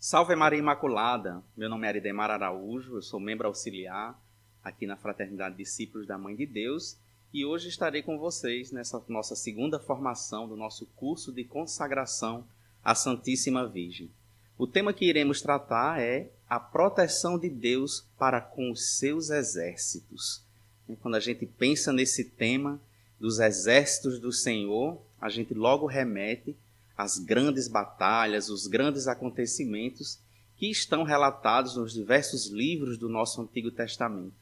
Salve Maria Imaculada! Meu nome é Aridemar Araújo, eu sou membro auxiliar aqui na Fraternidade Discípulos da Mãe de Deus e hoje estarei com vocês nessa nossa segunda formação do nosso curso de consagração à Santíssima Virgem. O tema que iremos tratar é a proteção de Deus para com os seus exércitos. Quando a gente pensa nesse tema dos exércitos do Senhor, a gente logo remete as grandes batalhas, os grandes acontecimentos que estão relatados nos diversos livros do nosso Antigo Testamento.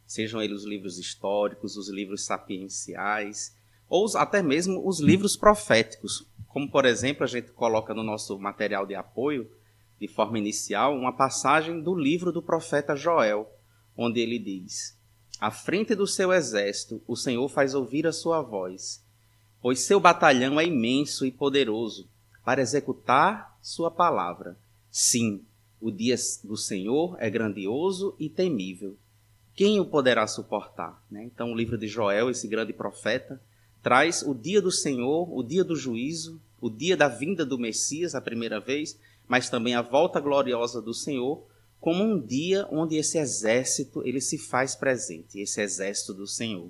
Sejam eles os livros históricos, os livros sapienciais, ou até mesmo os livros proféticos. Como, por exemplo, a gente coloca no nosso material de apoio, de forma inicial, uma passagem do livro do profeta Joel, onde ele diz: à frente do seu exército, o Senhor faz ouvir a sua voz, pois seu batalhão é imenso e poderoso para executar sua palavra. Sim, o dia do Senhor é grandioso e temível. Quem o poderá suportar? Então, o livro de Joel, esse grande profeta, traz o dia do Senhor, o dia do juízo, o dia da vinda do Messias, a primeira vez, mas também a volta gloriosa do Senhor, como um dia onde esse exército ele se faz presente, esse exército do Senhor.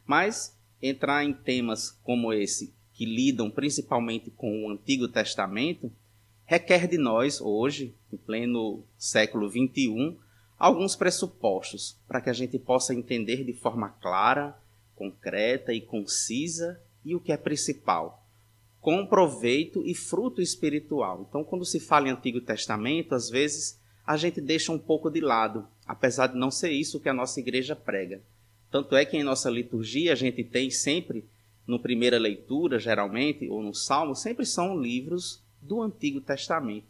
Mas entrar em temas como esse, que lidam principalmente com o Antigo Testamento, requer de nós, hoje, em pleno século XXI, alguns pressupostos para que a gente possa entender de forma clara, concreta e concisa e o que é principal, com proveito e fruto espiritual. Então, quando se fala em Antigo Testamento, às vezes a gente deixa um pouco de lado, apesar de não ser isso que a nossa igreja prega. Tanto é que em nossa liturgia a gente tem sempre, no primeira leitura, geralmente, ou no Salmo, sempre são livros do Antigo Testamento,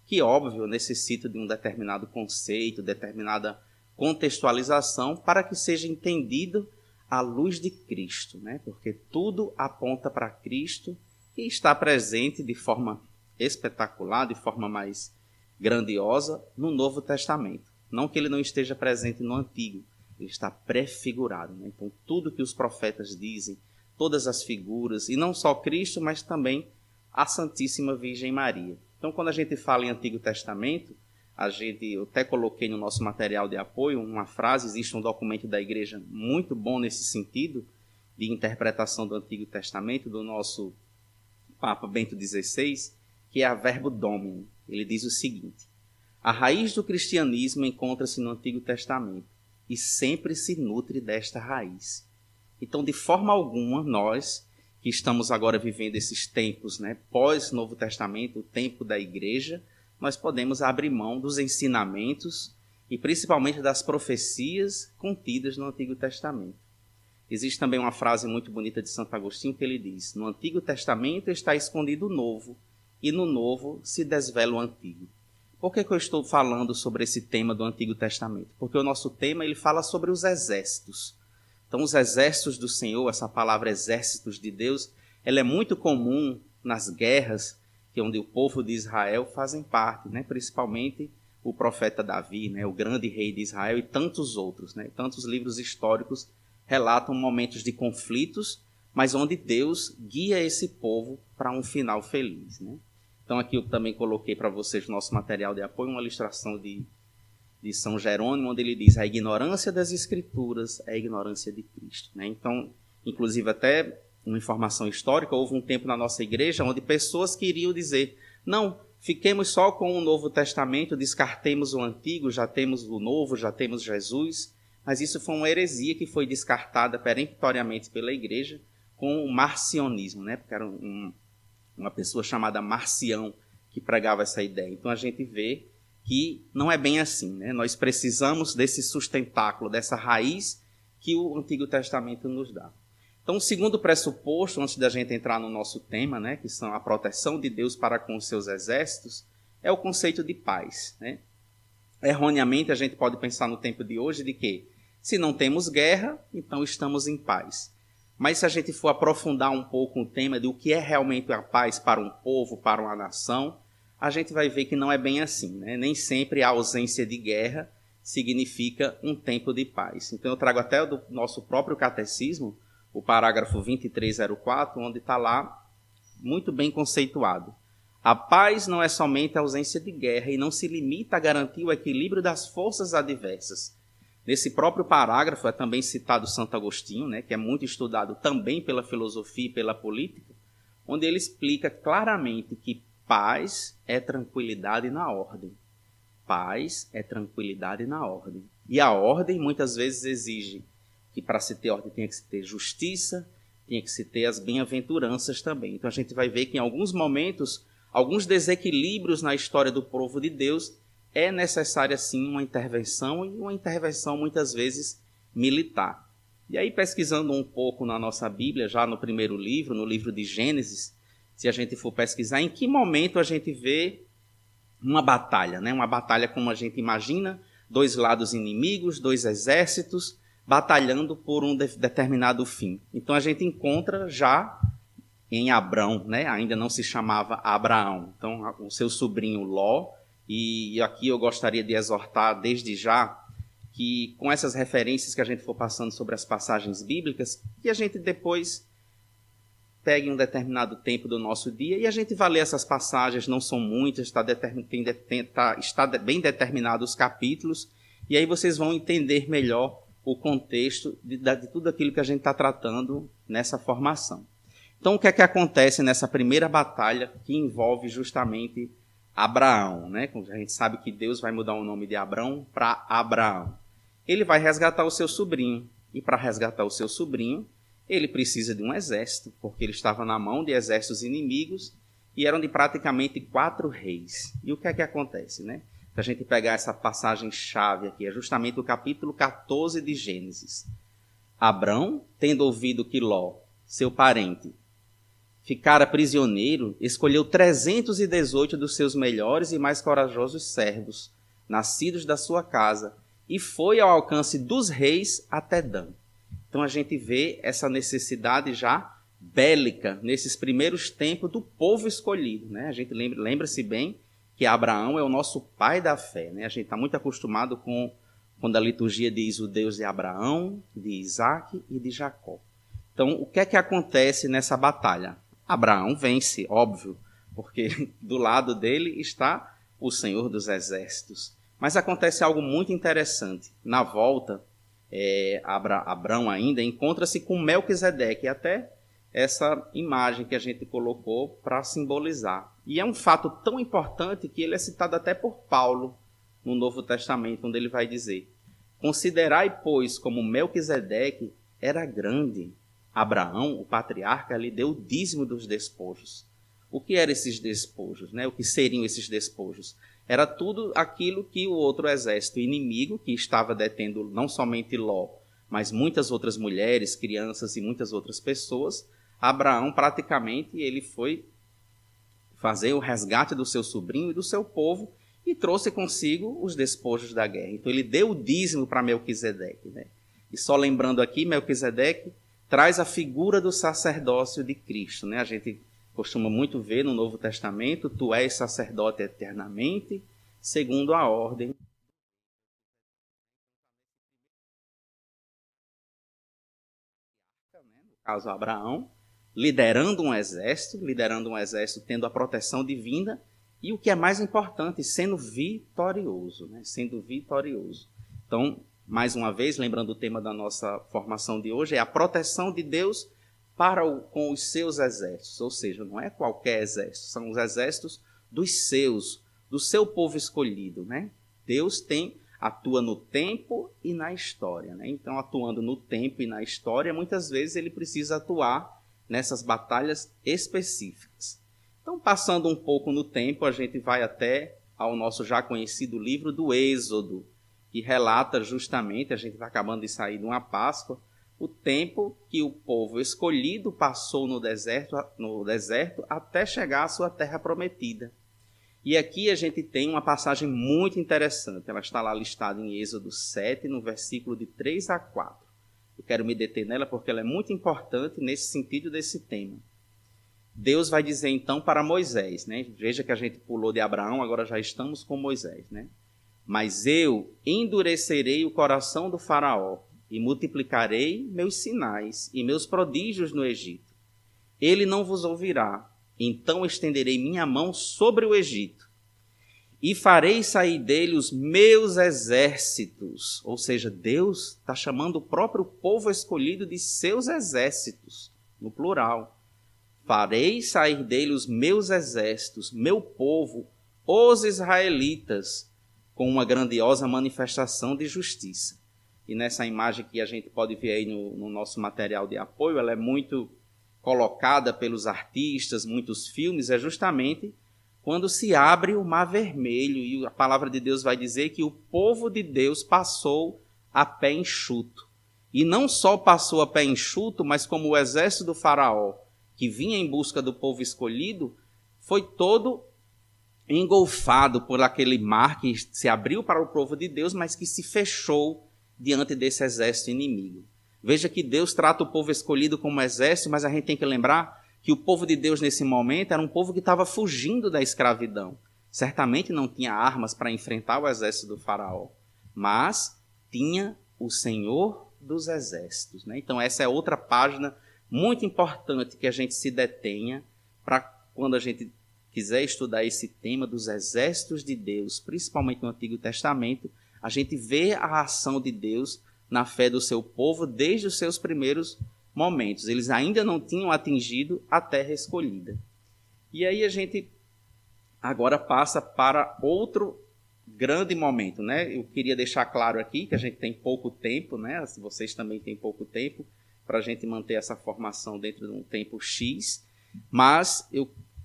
que, óbvio, necessitam de um determinado conceito, determinada contextualização, para que seja entendido à luz de Cristo, Porque tudo aponta para Cristo e está presente de forma espetacular, de forma mais grandiosa, no Novo Testamento. Não que ele não esteja presente no Antigo, ele está prefigurado. Então, tudo que os profetas dizem, todas as figuras, e não só Cristo, mas também a Santíssima Virgem Maria. Então, quando a gente fala em Antigo Testamento, eu até coloquei no nosso material de apoio uma frase, existe um documento da igreja muito bom nesse sentido, de interpretação do Antigo Testamento, do nosso Papa Bento XVI, que é a Verbo Domini. Ele diz o seguinte: a raiz do cristianismo encontra-se no Antigo Testamento e sempre se nutre desta raiz. Então, de forma alguma, nós que estamos agora vivendo esses tempos, pós-Novo Testamento, o tempo da igreja, nós podemos abrir mão dos ensinamentos e principalmente das profecias contidas no Antigo Testamento. Existe também uma frase muito bonita de Santo Agostinho que ele diz: no Antigo Testamento está escondido o Novo, e no Novo se desvela o Antigo. Por que eu estou falando sobre esse tema do Antigo Testamento? Porque o nosso tema ele fala sobre os exércitos. Então, os exércitos do Senhor, essa palavra exércitos de Deus, ela é muito comum nas guerras onde o povo de Israel fazem parte, principalmente o profeta Davi, o grande rei de Israel e tantos outros. Tantos livros históricos relatam momentos de conflitos, mas onde Deus guia esse povo para um final feliz. Então, aqui eu também coloquei para vocês no nosso material de apoio uma ilustração de São Jerônimo, onde ele diz: a ignorância das Escrituras é a ignorância de Cristo. Então, inclusive até uma informação histórica, houve um tempo na nossa igreja onde pessoas queriam dizer: não, fiquemos só com o Novo Testamento, descartemos o Antigo, já temos o Novo, já temos Jesus. Mas isso foi uma heresia que foi descartada peremptoriamente pela igreja com o marcionismo, porque era uma pessoa chamada Marcião que pregava essa ideia. Então a gente vê que não é bem assim. Nós precisamos desse sustentáculo, dessa raiz que o Antigo Testamento nos dá. Então, o segundo pressuposto, antes da gente entrar no nosso tema, que são a proteção de Deus para com os seus exércitos, é o conceito de paz. Erroneamente, a gente pode pensar no tempo de hoje de que, se não temos guerra, então estamos em paz. Mas se a gente for aprofundar um pouco o tema de o que é realmente a paz para um povo, para uma nação, a gente vai ver que não é bem assim. Nem sempre a ausência de guerra significa um tempo de paz. Então eu trago até do nosso próprio catecismo, o parágrafo 2304, onde está lá muito bem conceituado. A paz não é somente a ausência de guerra e não se limita a garantir o equilíbrio das forças adversas. Nesse próprio parágrafo é também citado Santo Agostinho, né, que é muito estudado também pela filosofia e pela política, onde ele explica claramente que paz é tranquilidade na ordem. Paz é tranquilidade na ordem. E a ordem muitas vezes exige que para se ter ordem tinha que se ter justiça, tinha que se ter as bem-aventuranças também. Então a gente vai ver que em alguns momentos, alguns desequilíbrios na história do povo de Deus, é necessária sim uma intervenção, e uma intervenção muitas vezes militar. E aí, pesquisando um pouco na nossa Bíblia, já no primeiro livro, no livro de Gênesis, se a gente for pesquisar, em que momento a gente vê uma batalha, né? Uma batalha como a gente imagina, dois lados inimigos, dois exércitos, batalhando por um determinado fim. Então a gente encontra já em Abrão, né? Ainda não se chamava Abraão, então o seu sobrinho Ló. E aqui eu gostaria de exortar desde já que com essas referências que a gente for passando sobre as passagens bíblicas, que a gente depois pegue um determinado tempo do nosso dia e a gente vai ler essas passagens, não são muitas, está bem determinado os capítulos, e aí vocês vão entender melhor o contexto de tudo aquilo que a gente está tratando nessa formação. Então o que é que acontece nessa primeira batalha que envolve justamente Abraão, né? A gente sabe que Deus vai mudar o nome de Abrão para Abraão. Ele vai resgatar o seu sobrinho. E para resgatar o seu sobrinho, ele precisa de um exército, porque ele estava na mão de exércitos inimigos e eram de praticamente 4 reis. E o que é que acontece, né? Para a gente pegar essa passagem-chave aqui, é justamente o capítulo 14 de Gênesis. Abrão, tendo ouvido que Ló, seu parente, ficara prisioneiro, escolheu 318 dos seus melhores e mais corajosos servos, nascidos da sua casa, e foi ao alcance dos reis até Dan. Então a gente vê essa necessidade já bélica nesses primeiros tempos do povo escolhido, né? A gente lembra-se bem que Abraão é o nosso pai da fé, né? A gente está muito acostumado com quando a liturgia diz o Deus de Abraão, de Isaac e de Jacó. Então o que é que acontece nessa batalha? Abraão vence, óbvio, porque do lado dele está o Senhor dos Exércitos. Mas acontece algo muito interessante. Na volta, Abraão ainda encontra-se com Melquisedeque, até essa imagem que a gente colocou para simbolizar. E é um fato tão importante que ele é citado até por Paulo no Novo Testamento, onde ele vai dizer: considerai, pois, como Melquisedeque era grande. Abraão, o patriarca, lhe deu o dízimo dos despojos. O que eram esses despojos, né? O que seriam esses despojos? Era tudo aquilo que o outro exército inimigo, que estava detendo não somente Ló, mas muitas outras mulheres, crianças e muitas outras pessoas, Abraão praticamente ele foi fazer o resgate do seu sobrinho e do seu povo e trouxe consigo os despojos da guerra. Então ele deu o dízimo para Melquisedeque, né? E só lembrando aqui, Melquisedeque traz a figura do sacerdócio de Cristo, né? A gente costuma muito ver no Novo Testamento: tu és sacerdote eternamente, segundo a ordem. No caso, Abraão, liderando um exército, tendo a proteção divina, e o que é mais importante, sendo vitorioso, né? Sendo vitorioso. Então, mais uma vez, lembrando o tema da nossa formação de hoje, é a proteção de Deus com os seus exércitos. Ou seja, não é qualquer exército, são os exércitos dos seus, do seu povo escolhido, né? Deus atua no tempo e na história, né? Então, atuando no tempo e na história, muitas vezes ele precisa atuar nessas batalhas específicas. Então, passando um pouco no tempo, a gente vai até ao nosso já conhecido livro do Êxodo, que relata justamente, a gente está acabando de sair de uma Páscoa, o tempo que o povo escolhido passou no deserto até chegar à sua terra prometida. E aqui a gente tem uma passagem muito interessante. Ela está lá listada em Êxodo 7, no versículo de 3 a 4. Eu quero me deter nela porque ela é muito importante nesse sentido desse tema. Deus vai dizer então para Moisés, né? Veja que a gente pulou de Abraão, agora já estamos com Moisés, né? Mas eu endurecerei o coração do faraó e multiplicarei meus sinais e meus prodígios no Egito. Ele não vos ouvirá, Então estenderei minha mão sobre o Egito e farei sair dele os meus exércitos. Ou seja, Deus está chamando o próprio povo escolhido de seus exércitos, no plural. Farei sair dele os meus exércitos, meu povo, os israelitas, com uma grandiosa manifestação de justiça. E nessa imagem que a gente pode ver aí no nosso material de apoio, ela é muito colocada pelos artistas, muitos filmes, é justamente quando se abre o Mar Vermelho, e a palavra de Deus vai dizer que o povo de Deus passou a pé enxuto. E não só passou a pé enxuto, mas como o exército do faraó, que vinha em busca do povo escolhido, foi todo engolfado por aquele mar que se abriu para o povo de Deus, mas que se fechou diante desse exército inimigo. Veja que Deus trata o povo escolhido como exército, mas a gente tem que lembrar que o povo de Deus nesse momento era um povo que estava fugindo da escravidão. Certamente não tinha armas para enfrentar o exército do faraó, mas tinha o Senhor dos exércitos, né? Então essa é outra página muito importante que a gente se detenha para quando a gente quiser estudar esse tema dos exércitos de Deus, principalmente no Antigo Testamento, a gente vê a ação de Deus na fé do seu povo desde os seus primeiros momentos. Eles ainda não tinham atingido a terra escolhida. E aí a gente agora passa para outro grande momento, né? Eu queria deixar claro aqui que a gente tem pouco tempo, né? Vocês também têm pouco tempo para a gente manter essa formação dentro de um tempo X, mas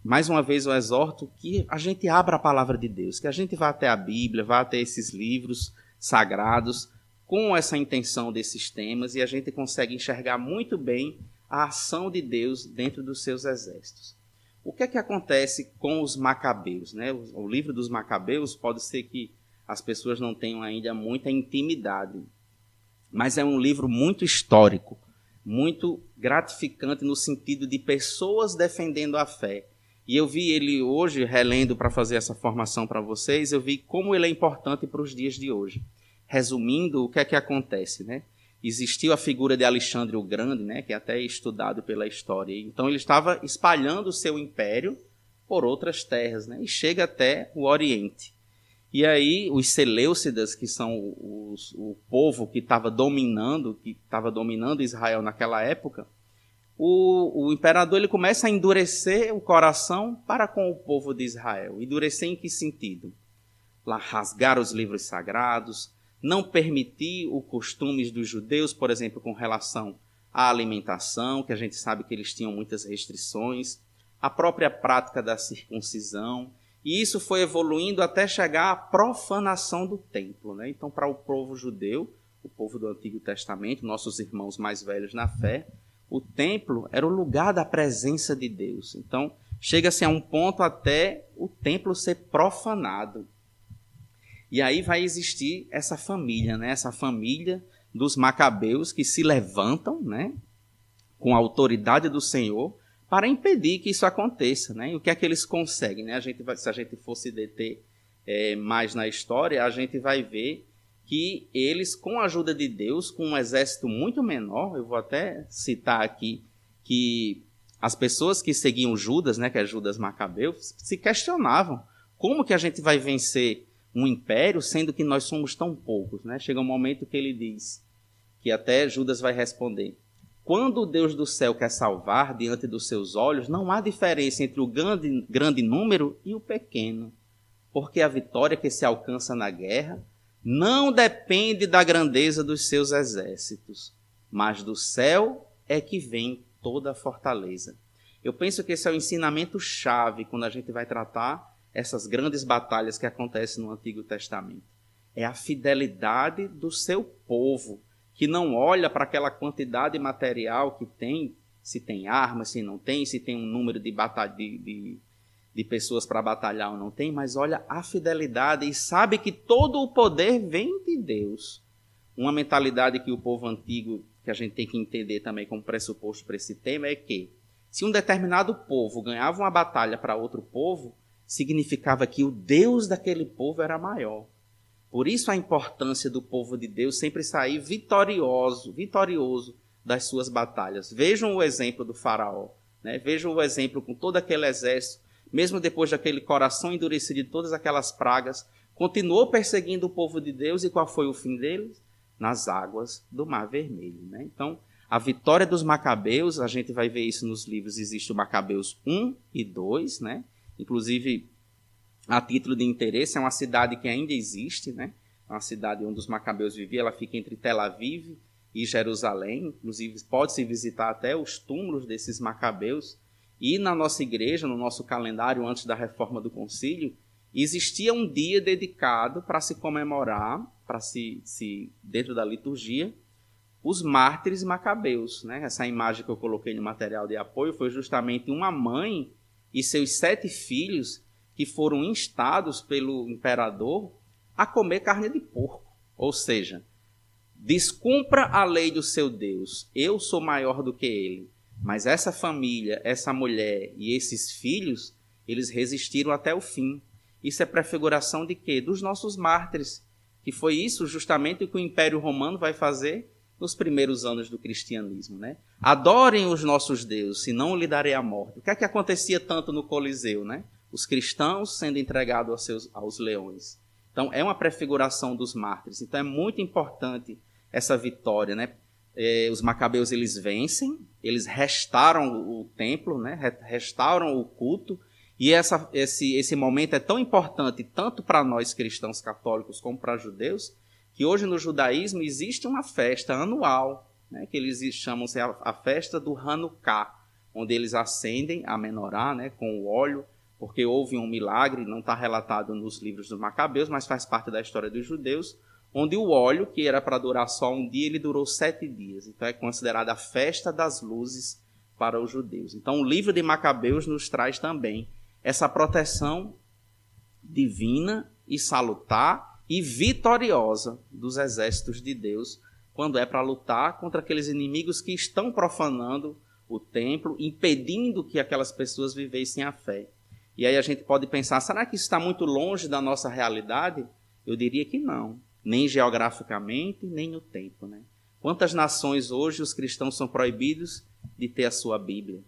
mais uma vez eu exorto que a gente abra a palavra de Deus, que a gente vá até a Bíblia, vá até esses livros sagrados, com essa intenção desses temas, e a gente consegue enxergar muito bem a ação de Deus dentro dos seus exércitos. O que é que acontece com os Macabeus, né? O livro dos Macabeus pode ser que as pessoas não tenham ainda muita intimidade, mas é um livro muito histórico, muito gratificante no sentido de pessoas defendendo a fé. E eu vi ele hoje, relendo para fazer essa formação para vocês, eu vi como ele é importante para os dias de hoje. Resumindo, o que é que acontece, né? Existiu a figura de Alexandre o Grande, né, que é até estudado pela história. Então ele estava espalhando o seu império por outras terras, né, e chega até o Oriente. E aí os Seleucidas, que são o povo que estava dominando Israel naquela época, o imperador ele começa a endurecer o coração para com o povo de Israel. Endurecer em que sentido? Lá rasgar os livros sagrados, não permitir os costumes dos judeus, por exemplo, com relação à alimentação, que a gente sabe que eles tinham muitas restrições, a própria prática da circuncisão, e isso foi evoluindo até chegar à profanação do templo, né? Então, para o povo judeu, o povo do Antigo Testamento, nossos irmãos mais velhos na fé, o templo era o lugar da presença de Deus. Então, chega-se a um ponto até o templo ser profanado. E aí vai existir essa família, né? Essa família dos Macabeus que se levantam, né, com a autoridade do Senhor para impedir que isso aconteça, né? E o que é que eles conseguem, né? Se a gente for se deter mais na história, a gente vai ver que eles, com a ajuda de Deus, com um exército muito menor, eu vou até citar aqui que as pessoas que seguiam Judas, né, que é Judas Macabeu, se questionavam como que a gente vai vencer um império, sendo que nós somos tão poucos, né? Chega um momento que ele diz, que até Judas vai responder, quando o Deus do céu quer salvar diante dos seus olhos, não há diferença entre o grande número e o pequeno, porque a vitória que se alcança na guerra não depende da grandeza dos seus exércitos, mas do céu é que vem toda a fortaleza. Eu penso que esse é o ensinamento chave quando a gente vai tratar essas grandes batalhas que acontecem no Antigo Testamento. É a fidelidade do seu povo, que não olha para aquela quantidade material que tem, se tem armas, se não tem, se tem um número de pessoas para batalhar ou não tem, mas olha a fidelidade e sabe que todo o poder vem de Deus. Uma mentalidade que o povo antigo, que a gente tem que entender também como pressuposto para esse tema, é que se um determinado povo ganhava uma batalha para outro povo, significava que o Deus daquele povo era maior. Por isso a importância do povo de Deus sempre sair vitorioso das suas batalhas. Vejam o exemplo do faraó. né? Veja o exemplo com todo aquele exército, mesmo depois daquele coração endurecido de todas aquelas pragas, continuou perseguindo o povo de Deus, e qual foi o fim deles? Nas águas do Mar Vermelho, né? Então, a vitória dos Macabeus, a gente vai ver isso nos livros, existe o Macabeus 1 e 2, né? Inclusive, a título de interesse, é uma cidade que ainda existe, né? É uma cidade onde os Macabeus viviam, ela fica entre Tel Aviv e Jerusalém, inclusive pode-se visitar até os túmulos desses Macabeus, e na nossa igreja, no nosso calendário antes da reforma do concílio, existia um dia dedicado para se comemorar, para dentro da liturgia, os mártires macabeus, né? Essa imagem que eu coloquei no material de apoio foi justamente uma mãe e seus 7 filhos que foram instados pelo imperador a comer carne de porco. Ou seja, descumpra a lei do seu Deus, eu sou maior do que ele. Mas essa família, essa mulher e esses filhos, eles resistiram até o fim. Isso é prefiguração de quê? Dos nossos mártires, que foi isso justamente o que o Império Romano vai fazer nos primeiros anos do cristianismo, né? Adorem os nossos deuses, senão lhe darei a morte. O que é que acontecia tanto no Coliseu, né? Os cristãos sendo entregados aos leões. Então, é uma prefiguração dos mártires. Então, é muito importante essa vitória, né? Os macabeus, eles vencem, eles restauram o templo, né? Restauram o culto, e esse momento é tão importante tanto para nós cristãos católicos como para judeus, que hoje no judaísmo existe uma festa anual, né? Que eles chamam a festa do Hanukkah, onde eles acendem a menorá, né? Com o óleo, porque houve um milagre, não está relatado nos livros dos macabeus, mas faz parte da história dos judeus, onde o óleo, que era para durar só um dia, ele durou 7 dias. Então é considerada a festa das luzes para os judeus. Então o livro de Macabeus nos traz também essa proteção divina e salutar e vitoriosa dos exércitos de Deus, quando é para lutar contra aqueles inimigos que estão profanando o templo, impedindo que aquelas pessoas vivessem a fé. E aí a gente pode pensar, será que isso está muito longe da nossa realidade? Eu diria que não. Nem geograficamente, nem no tempo, né? Quantas nações hoje os cristãos são proibidos de ter a sua Bíblia?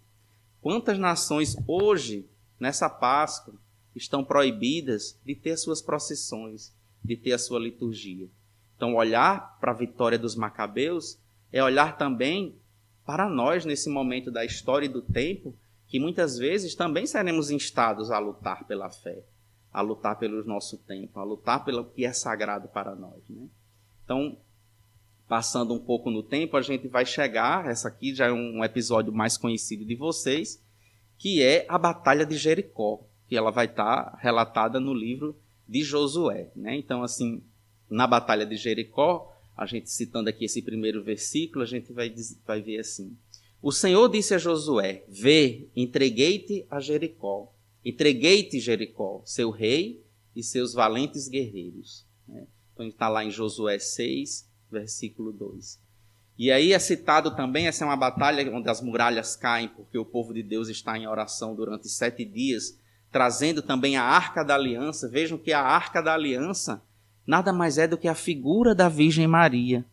Quantas nações hoje, nessa Páscoa, estão proibidas de ter as suas procissões, de ter a sua liturgia? Então, olhar para a vitória dos macabeus é olhar também para nós, nesse momento da história e do tempo, que muitas vezes também seremos instados a lutar pela fé, a lutar pelo nosso tempo, a lutar pelo que é sagrado para nós, né? Então, passando um pouco no tempo, a gente vai chegar, essa aqui já é um episódio mais conhecido de vocês, que é a Batalha de Jericó, que ela vai estar relatada no livro de Josué, né? Então, assim, na Batalha de Jericó, a gente citando aqui esse primeiro versículo, a gente vai ver assim: o Senhor disse a Josué: vê, entreguei-te a Jericó. Entreguei-te, Jericó, seu rei e seus valentes guerreiros. Então está lá em Josué 6, versículo 2. E aí é citado também, essa é uma batalha onde as muralhas caem, porque o povo de Deus está em oração durante 7 dias, trazendo também a Arca da Aliança. Vejam que a Arca da Aliança nada mais é do que a figura da Virgem Maria.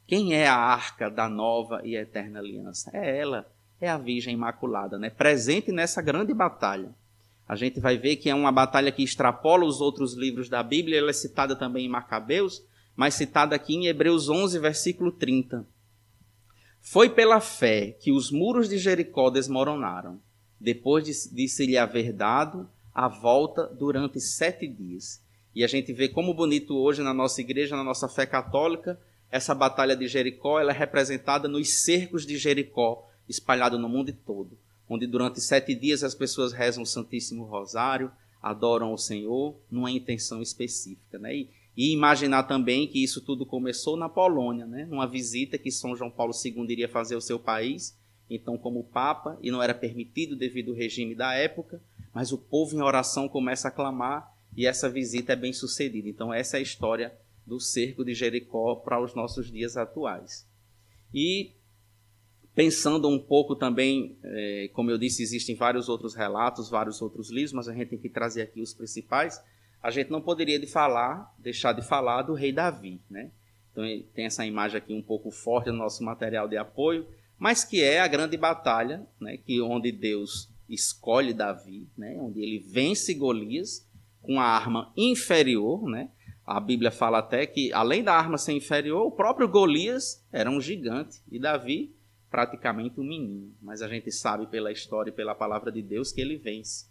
Quem é a Arca da nova e eterna aliança? É ela, é a Virgem Imaculada, né? Presente nessa grande batalha. A gente vai ver que é uma batalha que extrapola os outros livros da Bíblia. Ela é citada também em Macabeus, mas citada aqui em Hebreus 11, versículo 30. Foi pela fé que os muros de Jericó desmoronaram, depois de se lhe haver dado a volta durante 7 dias. E a gente vê como bonito hoje na nossa igreja, na nossa fé católica, essa batalha de Jericó, ela é representada nos cercos de Jericó, espalhado no mundo todo, onde durante 7 dias as pessoas rezam o Santíssimo Rosário, adoram o Senhor numa intenção específica, né? E imaginar também que isso tudo começou na Polônia, né? Numa visita que São João Paulo II iria fazer ao seu país, então como Papa, e não era permitido devido ao regime da época, mas o povo em oração começa a clamar e essa visita é bem sucedida. Então essa é a história do cerco de Jericó para os nossos dias atuais. E pensando um pouco também, como eu disse, existem vários outros relatos, vários outros livros, mas a gente tem que trazer aqui os principais. A gente não poderia deixar de falar do rei Davi, né? Então tem essa imagem aqui um pouco forte no nosso material de apoio, mas que é a grande batalha, né, onde Deus escolhe Davi, né, onde ele vence Golias com a arma inferior, né? A Bíblia fala até que, além da arma ser inferior, o próprio Golias era um gigante e Davi praticamente um menino. Mas a gente sabe pela história e pela palavra de Deus que ele vence.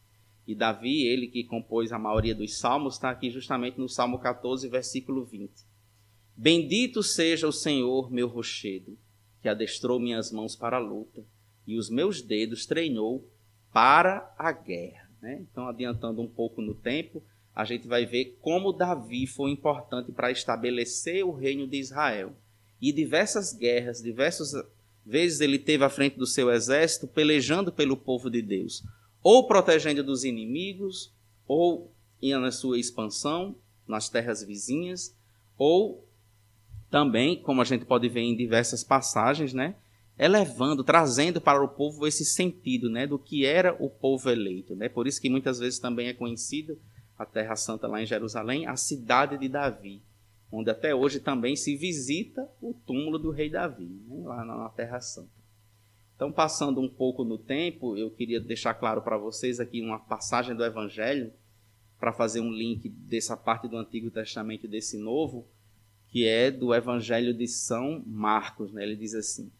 E Davi, ele que compôs a maioria dos salmos, está aqui justamente no Salmo 14, versículo 20. Bendito seja o Senhor, meu rochedo, que adestrou minhas mãos para a luta e os meus dedos treinou para a guerra. Né? Então, adiantando um pouco no tempo, a gente vai ver como Davi foi importante para estabelecer o reino de Israel. E diversas guerras, diversas vezes ele esteve à frente do seu exército, pelejando pelo povo de Deus, ou protegendo dos inimigos, ou ia na sua expansão, nas terras vizinhas, ou também, como a gente pode ver em diversas passagens, né, elevando, trazendo para o povo esse sentido, né, do que era o povo eleito. Né? Por isso que muitas vezes também é conhecida a Terra Santa lá em Jerusalém, a cidade de Davi, onde até hoje também se visita o túmulo do rei Davi, né, lá na Terra Santa. Então, passando um pouco no tempo, eu queria deixar claro para vocês aqui uma passagem do Evangelho, para fazer um link dessa parte do Antigo Testamento e desse Novo, que é do Evangelho de São Marcos. Né? Ele diz assim,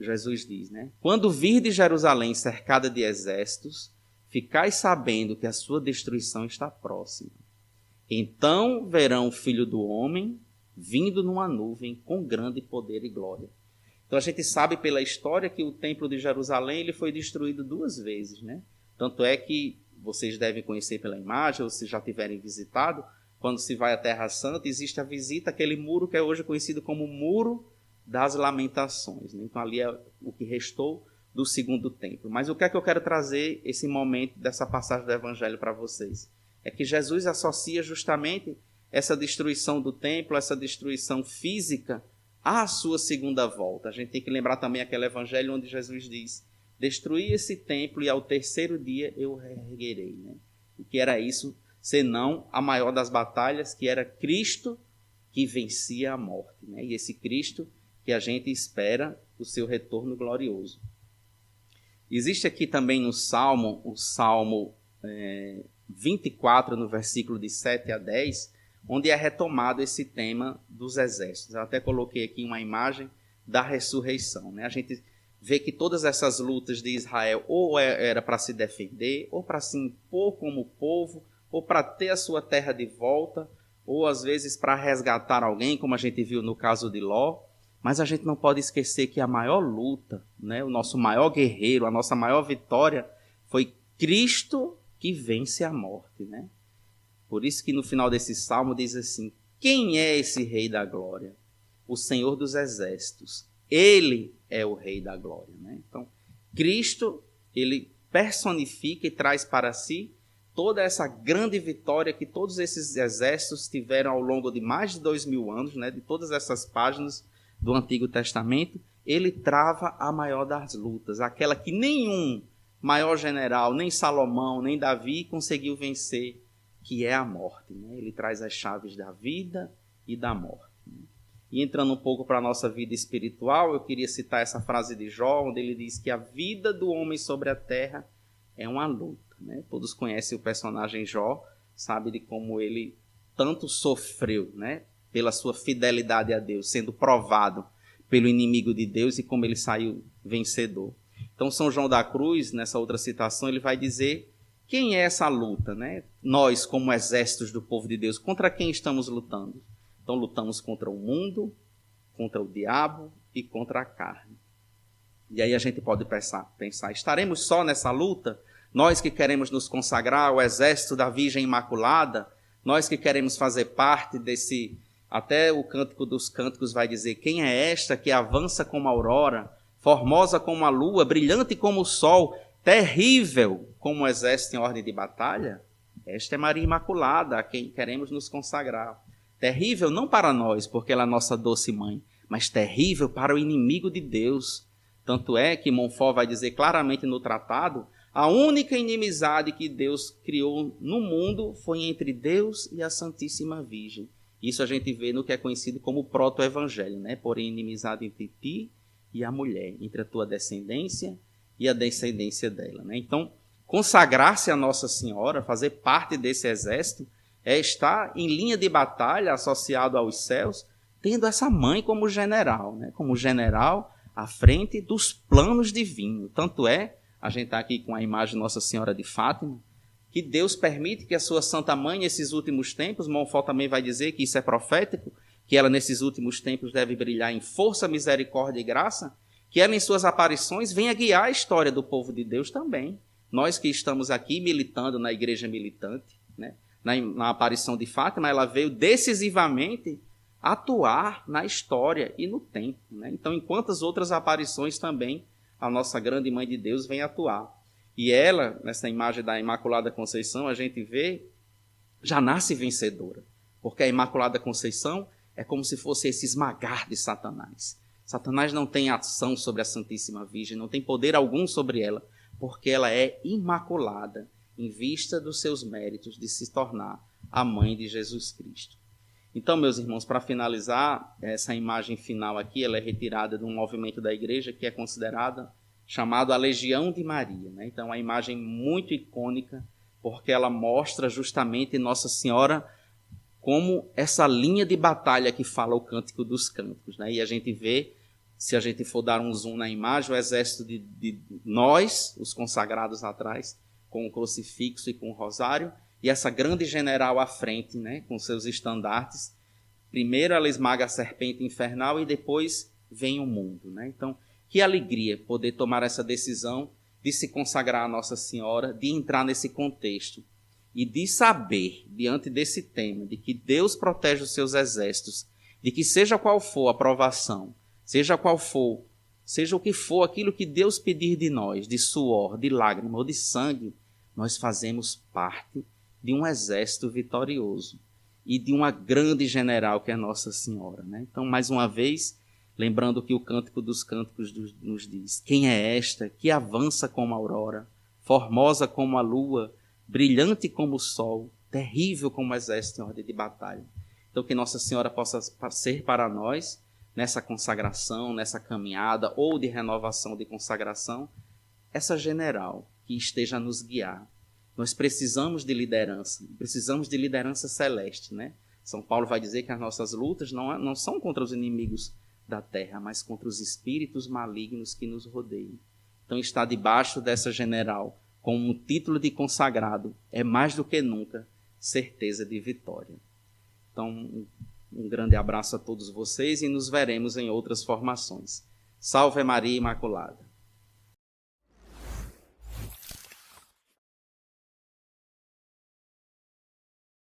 Jesus diz, né? Quando virdes Jerusalém cercada de exércitos, ficais sabendo que a sua destruição está próxima. Então verão o Filho do Homem vindo numa nuvem com grande poder e glória. Então a gente sabe pela história que o Templo de Jerusalém ele foi destruído 2 vezes. Né? Tanto é que vocês devem conhecer pela imagem, ou se já tiverem visitado, quando se vai à Terra Santa, existe a visita àquele muro que é hoje conhecido como Muro das Lamentações. Né? Então ali é o que restou do segundo templo. Mas o que é que eu quero trazer esse momento dessa passagem do Evangelho para vocês? É que Jesus associa justamente essa destruição do templo, essa destruição física, à sua segunda volta. A gente tem que lembrar também aquele Evangelho onde Jesus diz, destruí esse templo e ao 3º dia eu reerguerei. Né? O que era isso, senão a maior das batalhas, que era Cristo que vencia a morte. Né? E esse Cristo que a gente espera o seu retorno glorioso. Existe aqui também no Salmo, o Salmo 24, no versículo de 7 a 10, onde é retomado esse tema dos exércitos. Eu até coloquei aqui uma imagem da ressurreição. Né? A gente vê que todas essas lutas de Israel ou era para se defender, ou para se impor como povo, ou para ter a sua terra de volta, ou às vezes para resgatar alguém, como a gente viu no caso de Ló. Mas a gente não pode esquecer que a maior luta, né, o nosso maior guerreiro, a nossa maior vitória foi Cristo que vence a morte. Né? Por isso que no final desse salmo diz assim, quem é esse Rei da Glória? O Senhor dos Exércitos. Ele é o Rei da Glória. Né? Então, Cristo, ele personifica e traz para si toda essa grande vitória que todos esses exércitos tiveram ao longo de mais de 2000 anos, né, de todas essas páginas do Antigo Testamento. Ele trava a maior das lutas, aquela que nenhum maior general, nem Salomão, nem Davi conseguiu vencer, que é a morte. Né? Ele traz as chaves da vida e da morte. Né? E entrando um pouco para a nossa vida espiritual, eu queria citar essa frase de Jó, onde ele diz que a vida do homem sobre a terra é uma luta. Né? Todos conhecem o personagem Jó, sabem de como ele tanto sofreu, né? Pela sua fidelidade a Deus, sendo provado pelo inimigo de Deus e como ele saiu vencedor. Então, São João da Cruz, nessa outra citação, ele vai dizer quem é essa luta, né? Nós, como exércitos do povo de Deus, contra quem estamos lutando? Então, lutamos contra o mundo, contra o diabo e contra a carne. E aí a gente pode pensar, estaremos só nessa luta? Nós que queremos nos consagrar ao exército da Virgem Imaculada, nós que queremos fazer parte desse... Até o Cântico dos Cânticos vai dizer, quem é esta que avança como a aurora, formosa como a lua, brilhante como o sol, terrível como o exército em ordem de batalha? Esta é Maria Imaculada, a quem queremos nos consagrar. Terrível não para nós, porque ela é a nossa doce mãe, mas terrível para o inimigo de Deus. Tanto é que Montfort vai dizer claramente no tratado, a única inimizade que Deus criou no mundo foi entre Deus e a Santíssima Virgem. Isso a gente vê no que é conhecido como proto-evangelho, né? Porém, inimizade entre ti e a mulher, entre a tua descendência e a descendência dela. Né? Então, consagrar-se a Nossa Senhora, fazer parte desse exército, é estar em linha de batalha, associado aos céus, tendo essa mãe como general, né? Como general à frente dos planos divinos. Tanto é, a gente está aqui com a imagem de Nossa Senhora de Fátima, que Deus permite que a sua Santa Mãe, nesses últimos tempos, Montfort também vai dizer que isso é profético, que ela nesses últimos tempos deve brilhar em força, misericórdia e graça, que ela em suas aparições venha guiar a história do povo de Deus também. Nós que estamos aqui militando na igreja militante, né? Na aparição de Fátima, ela veio decisivamente atuar na história e no tempo. Né? Então, em quantas outras aparições também a nossa grande Mãe de Deus vem atuar. E ela, nessa imagem da Imaculada Conceição, a gente vê, já nasce vencedora. Porque a Imaculada Conceição é como se fosse esse esmagar de Satanás. Satanás não tem ação sobre a Santíssima Virgem, não tem poder algum sobre ela, porque ela é imaculada, em vista dos seus méritos de se tornar a mãe de Jesus Cristo. Então, meus irmãos, para finalizar, essa imagem final aqui, ela é retirada de um movimento da igreja que é considerada, chamado a Legião de Maria. Né? Então, é uma imagem muito icônica, porque ela mostra justamente Nossa Senhora como essa linha de batalha que fala o Cântico dos Cânticos. Né? E a gente vê, se a gente for dar um zoom na imagem, o exército de nós, os consagrados atrás, com o crucifixo e com o rosário, e essa grande general à frente, né, com seus estandartes. Primeiro ela esmaga a serpente infernal e depois vem o mundo. Né? Então, que alegria poder tomar essa decisão de se consagrar a Nossa Senhora, de entrar nesse contexto e de saber, diante desse tema, de que Deus protege os seus exércitos, de que seja qual for a provação, seja o que for aquilo que Deus pedir de nós, de suor, de lágrima ou de sangue, nós fazemos parte de um exército vitorioso e de uma grande general que é Nossa Senhora. Né? Então, mais uma vez, lembrando que o Cântico dos Cânticos nos diz: quem é esta que avança como a aurora, formosa como a lua, brilhante como o sol, terrível como o exército em ordem de batalha? Então, que Nossa Senhora possa ser para nós, nessa consagração, nessa caminhada ou de renovação de consagração, essa general que esteja a nos guiar. Nós precisamos de liderança celeste. Né? São Paulo vai dizer que as nossas lutas não são contra os inimigos da terra, mas contra os espíritos malignos que nos rodeiam. Então, estar debaixo dessa general, com um título de consagrado, é mais do que nunca certeza de vitória. Então, um grande abraço a todos vocês e nos veremos em outras formações. Salve Maria Imaculada!